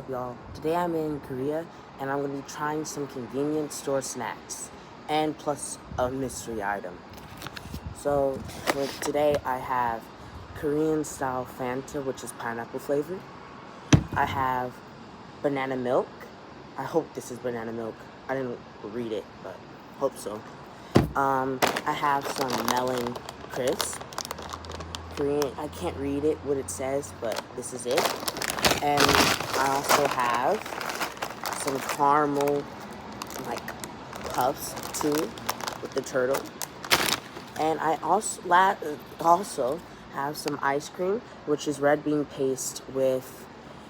up, y'all? Today I'm in Korea and I'm gonna be trying some convenience store snacks and plus a mystery item. So for today I have Korean style Fanta, which is pineapple flavored. I have banana milk. I hope this is banana milk. I didn't read it, but hope so. I have some melon crisp. Korean, I can't read it, what it says, but this is it. And I also have some caramel, like, puffs, too, with the turtle. And I also have some ice cream, which is red bean paste with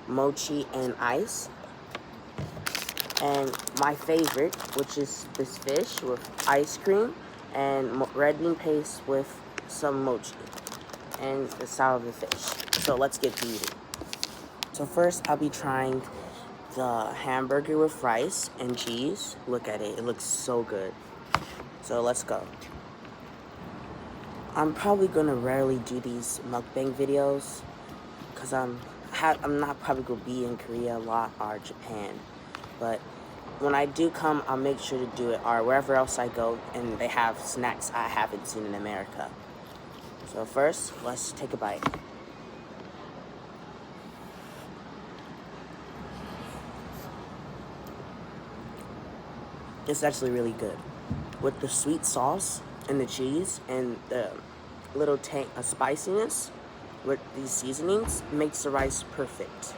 mochi and ice. And my favorite, which is this fish with ice cream and red bean paste with some mochi and the style of the fish. So let's get to eating. So first I'll be trying the hamburger with rice and cheese. Look at it, it looks so good. So let's go. I'm probably gonna rarely do these mukbang videos because I'm not probably gonna be in Korea a lot or Japan. But when I do come, I'll make sure to do it or wherever else I go and they have snacks I haven't seen in America. So first, let's take a bite. It's actually really good. With the sweet sauce and the cheese and the little tank of spiciness with these seasonings makes the rice perfect.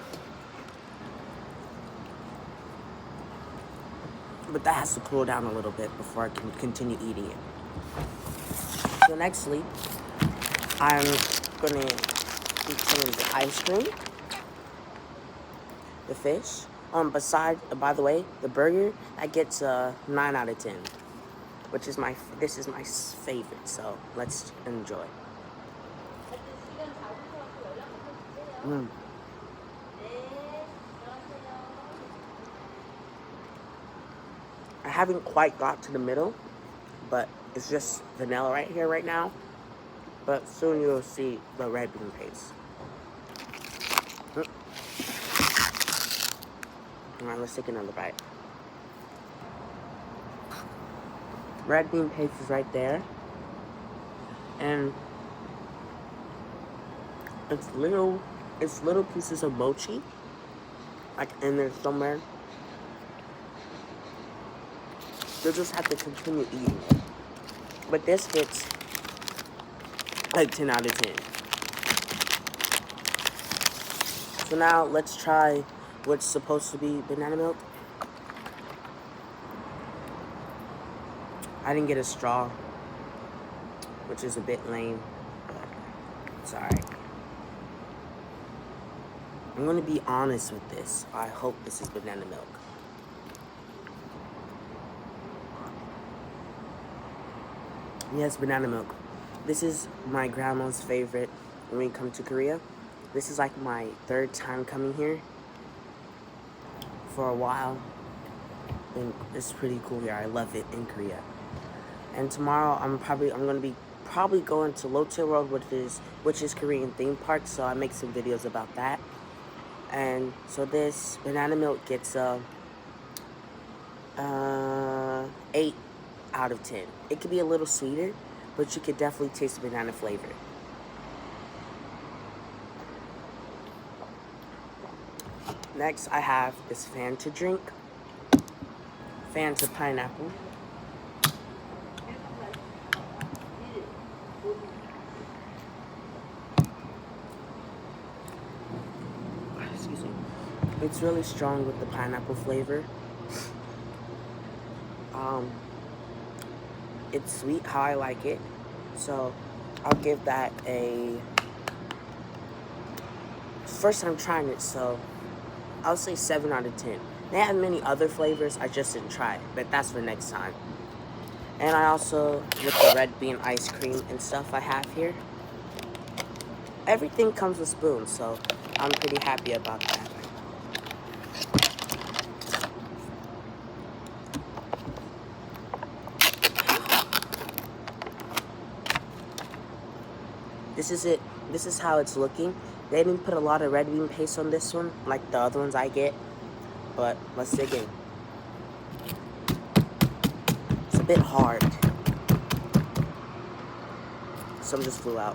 But that has to cool down a little bit before I can continue eating it. So nextly, I'm gonna be eating the ice cream, the fish. By the way, the burger, that gets a 9 out of 10, which is this is my favorite, so let's enjoy. I haven't quite got to the middle, but it's just vanilla right here right now. But soon you'll see the red bean paste. Alright, let's take another bite. Red bean paste is right there. And it's little pieces of mochi, like in there somewhere. You'll just have to continue eating it. But this gets like 10 out of 10. So now let's try what's supposed to be banana milk. I didn't get a straw, which is a bit lame, but it's alright. I'm gonna be honest with this. I hope this is banana milk. Yes, banana milk. This is my grandma's favorite when we come to Korea. This is like my 3rd time coming here for a while. And it's pretty cool here. I love it in Korea. And tomorrow I'm gonna be going to Lotte World, which is Korean theme park, so I make some videos about that. And so this banana milk gets 8 out of 10. It could be a little sweeter, but you could definitely taste the banana flavor. Next, I have this Fanta drink. Fanta pineapple. Excuse me. It's really strong with the pineapple flavor. It's sweet how I like it, so I'll give that a first time trying it, so I'll say 7 out of 10. They have many other flavors, I just didn't try it, but that's for next time. And I also, with the red bean ice cream and stuff I have here, everything comes with spoons, so I'm pretty happy about that. This is it. This is how it's looking. They didn't put a lot of red bean paste on this one, like the other ones I get. but let's dig in. It's a bit hard. Some just flew out.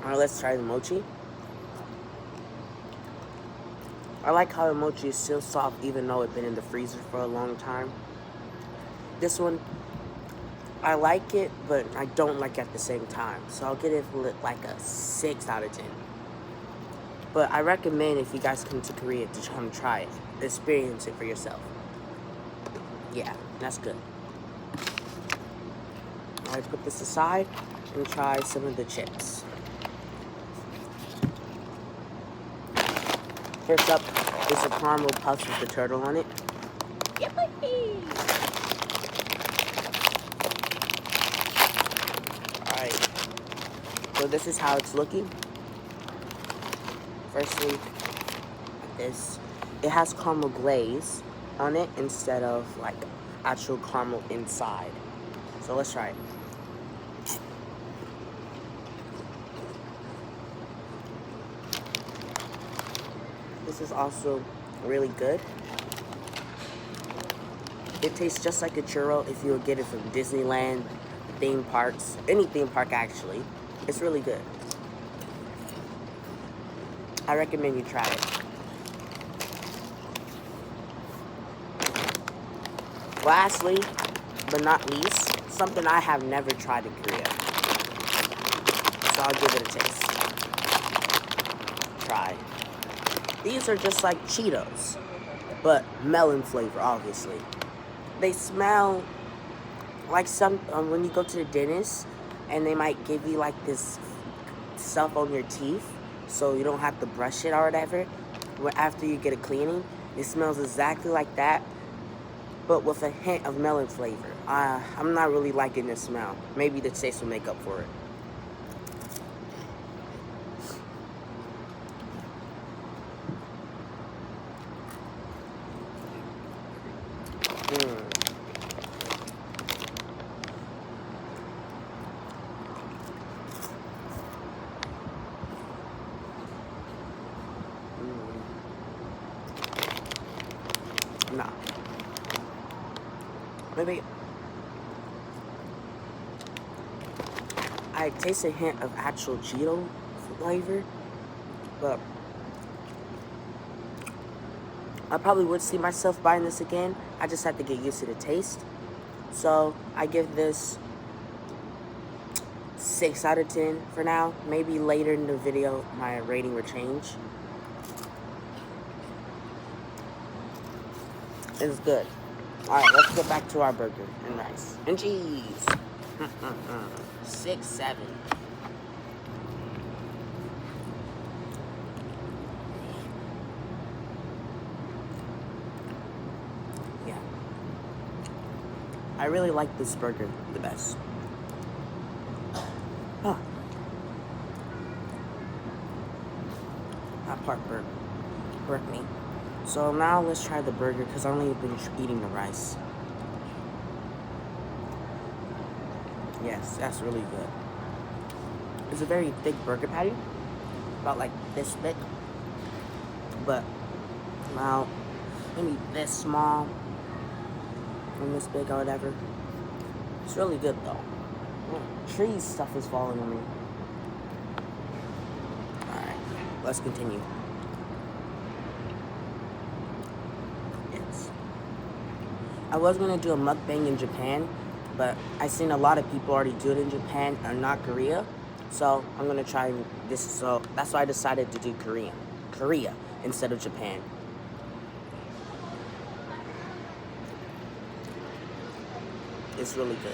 Alright, let's try the mochi. I like how the mochi is still soft even though it's been in the freezer for a long time. This one, I like it, but I don't like it at the same time. So I'll get it like a 6 out of 10. But I recommend if you guys come to Korea to come try it. Experience it for yourself. Yeah, that's good. Alright, put this aside and try some of the chips. First up is a caramel puff with the turtle on it. Yippee! Alright, so this is how it's looking. Firstly, like this. It has caramel glaze on it instead of like actual caramel inside. So let's try it. This is also really good. It tastes just like a churro if you would get it from Disneyland, theme parks, any theme park actually. It's really good. I recommend you try it. Lastly, but not least, something I have never tried in Korea. So I'll give it a taste. Try. These are just like Cheetos, but melon flavor, obviously. They smell like some, when you go to the dentist, and they might give you like this stuff on your teeth, so you don't have to brush it or whatever, after you get a cleaning. It smells exactly like that, but with a hint of melon flavor. I'm not really liking the smell. Maybe the taste will make up for it. Nah. Maybe I taste a hint of actual Cheeto flavor, but I probably would see myself buying this again. I just have to get used to the taste. So I give this 6 out of 10 for now. Maybe later in the video my rating will change. It's good. Alright, let's get back to our burger and rice. And cheese. 6, 7. Yeah. I really like this burger the best. Huh. That part burnt me. So now let's try the burger because I've only been eating the rice. Yes, that's really good. It's a very thick burger patty, about like this thick, but now maybe this small and this big or whatever. It's really good though. Tree stuff is falling on me. Alright, let's continue. I was going to do a mukbang in Japan, but I seen a lot of people already do it in Japan and not Korea. So I'm going to try this. So that's why I decided to do Korea instead of Japan. It's really good.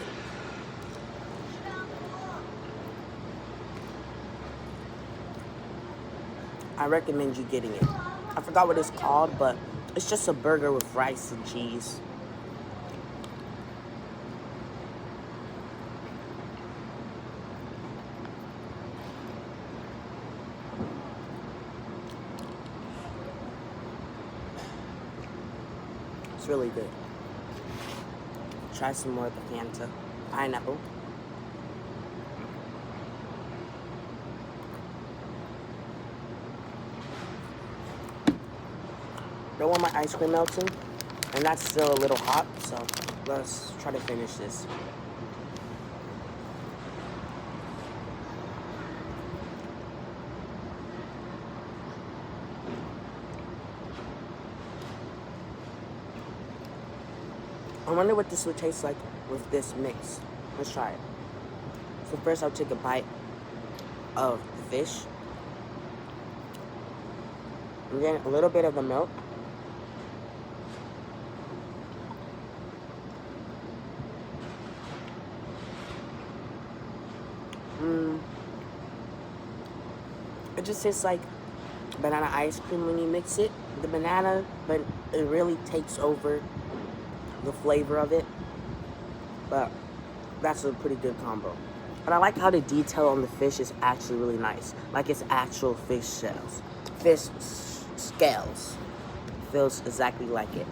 I recommend you getting it. I forgot what it's called, but it's just a burger with rice and cheese. It's really good. Try some more of the Fanta. Pineapple. don't want my ice cream melting, and that's still a little hot, so let's try to finish this. I wonder what this would taste like with this mix. Let's try it. So first I'll take a bite of the fish. And then a little bit of the milk. It just tastes like banana ice cream when you mix it. The banana, but it really takes over the flavor of it. But that's a pretty good combo. And I like how the detail on the fish is actually really nice. Like it's actual fish shells. Fish scales. Feels exactly like it.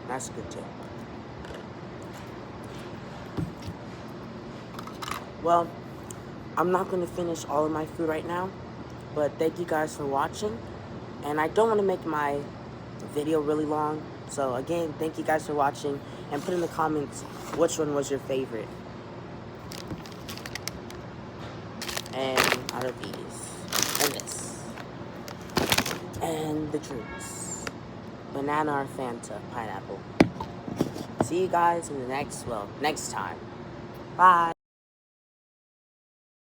That's good too. Well, I'm not going to finish all of my food right now, but thank you guys for watching. And I don't want to make my video really long. So again, thank you guys for watching, and put in the comments which one was your favorite. And out of these, and this, and the drinks, banana or Fanta, pineapple. See you guys in the next time. Bye.